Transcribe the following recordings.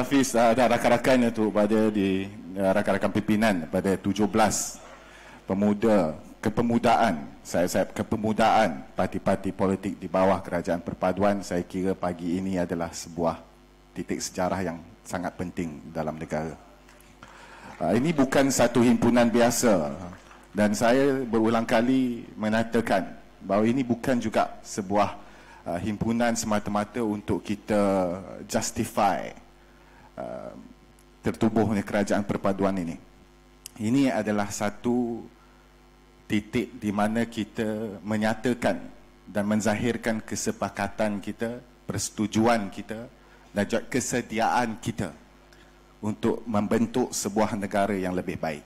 Hafiz dan rakan-rakan itu pada di rakan-rakan pimpinan pada 17 pemuda kepemudaan, saya kepemudaan parti-parti politik di bawah Kerajaan Perpaduan. Saya kira pagi ini adalah sebuah titik sejarah yang sangat penting dalam negara. Ini bukan satu himpunan biasa dan saya berulang kali mengatakan bahawa ini bukan juga sebuah himpunan semata-mata untuk kita justify tertubuhnya Kerajaan Perpaduan ini. Ini adalah satu titik di mana kita menyatakan dan menzahirkan kesepakatan kita, persetujuan kita dan juga kesediaan kita untuk membentuk sebuah negara yang lebih baik.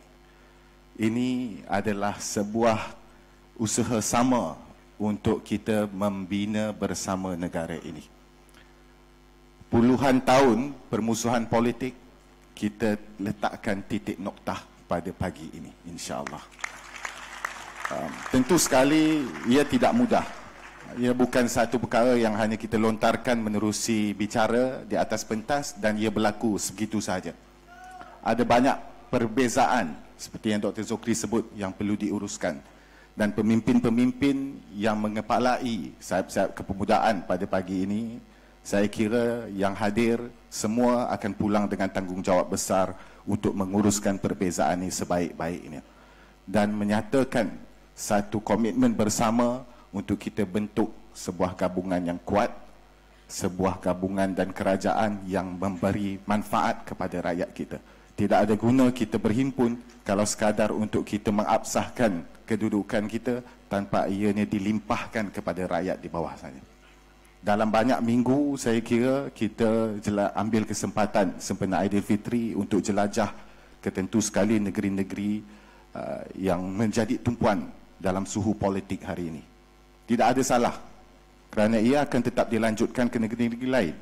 Ini adalah sebuah usaha sama untuk kita membina bersama negara ini. Puluhan tahun permusuhan politik, kita letakkan titik noktah pada pagi ini, insya-Allah. Tentu sekali ia tidak mudah. Ia bukan satu perkara yang hanya kita lontarkan menerusi bicara di atas pentas dan ia berlaku sebegitu sahaja. Ada banyak perbezaan seperti yang Dr. Zokri sebut yang perlu diuruskan, dan pemimpin-pemimpin yang mengepalai sayap-sayap kepemudaan pada pagi ini, saya kira yang hadir semua akan pulang dengan tanggungjawab besar untuk menguruskan perbezaan ini sebaik-baiknya dan menyatakan satu komitmen bersama untuk kita bentuk sebuah gabungan yang kuat, sebuah gabungan dan kerajaan yang memberi manfaat kepada rakyat kita. Tidak ada guna kita berhimpun kalau sekadar untuk kita mengabsahkan kedudukan kita tanpa ianya dilimpahkan kepada rakyat di bawah sana. Dalam banyak minggu saya kira kita ambil kesempatan sempena Aidilfitri untuk jelajah ke tentu sekali negeri-negeri yang menjadi tumpuan dalam suhu politik hari ini. Tidak ada salah kerana ia akan tetap dilanjutkan ke negeri-negeri lain.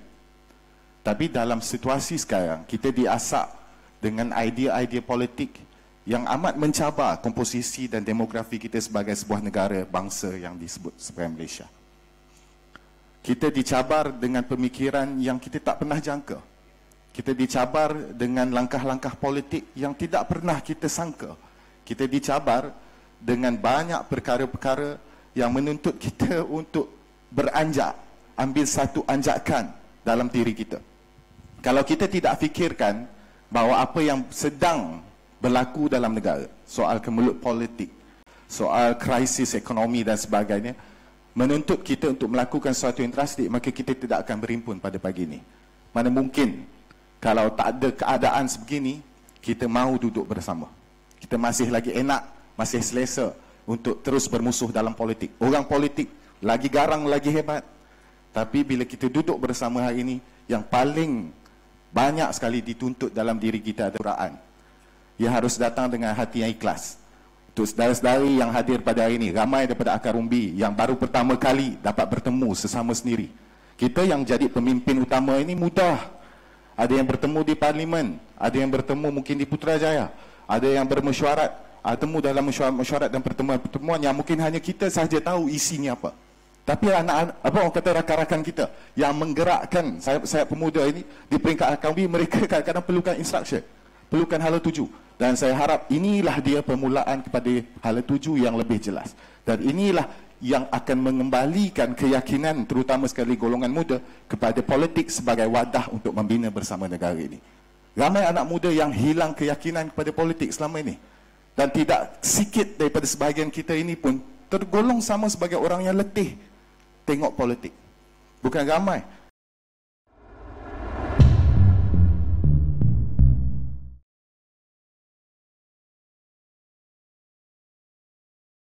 Tapi dalam situasi sekarang kita diasak dengan idea-idea politik yang amat mencabar komposisi dan demografi kita sebagai sebuah negara bangsa yang disebut sebagai Malaysia. Kita dicabar dengan pemikiran yang kita tak pernah jangka. Kita dicabar dengan langkah-langkah politik yang tidak pernah kita sangka. Kita dicabar dengan banyak perkara-perkara yang menuntut kita untuk beranjak, ambil satu anjakan dalam diri kita. Kalau kita tidak fikirkan bahawa apa yang sedang berlaku dalam negara, soal kemelut politik, soal krisis ekonomi dan sebagainya, menuntut kita untuk melakukan sesuatu yang drastik, maka kita tidak akan berhimpun pada pagi ini. Mana mungkin kalau tak ada keadaan sebegini, kita mahu duduk bersama. Kita masih lagi enak, masih selesa untuk terus bermusuh dalam politik. Orang politik lagi garang, lagi hebat. Tapi bila kita duduk bersama hari ini, yang paling banyak sekali dituntut dalam diri kita adalah Quran. Ia harus datang dengan hati yang ikhlas. Untuk saudara-saudari yang hadir pada hari ini, ramai daripada akar umbi yang baru pertama kali dapat bertemu sesama sendiri. Kita yang jadi pemimpin utama ini mudah. Ada yang bertemu di Parlimen, ada yang bertemu mungkin di Putrajaya, ada yang bermesyuarat, temu dalam mesyuarat dan pertemuan-pertemuan yang mungkin hanya kita sahaja tahu isinya apa. Tapi anak-anak, apa orang kata rakan-rakan kita yang menggerakkan sayap-sayap pemuda ini di peringkat akar umbi, mereka kadang-kadang perlukan instruction, perlukan hala tuju. Dan saya harap inilah dia permulaan kepada hala tuju yang lebih jelas. Dan inilah yang akan mengembalikan keyakinan terutama sekali golongan muda kepada politik sebagai wadah untuk membina bersama negara ini. Ramai anak muda yang hilang keyakinan kepada politik selama ini. Dan tidak sikit daripada sebahagian kita ini pun tergolong sama sebagai orang yang letih tengok politik. Bukan ramai.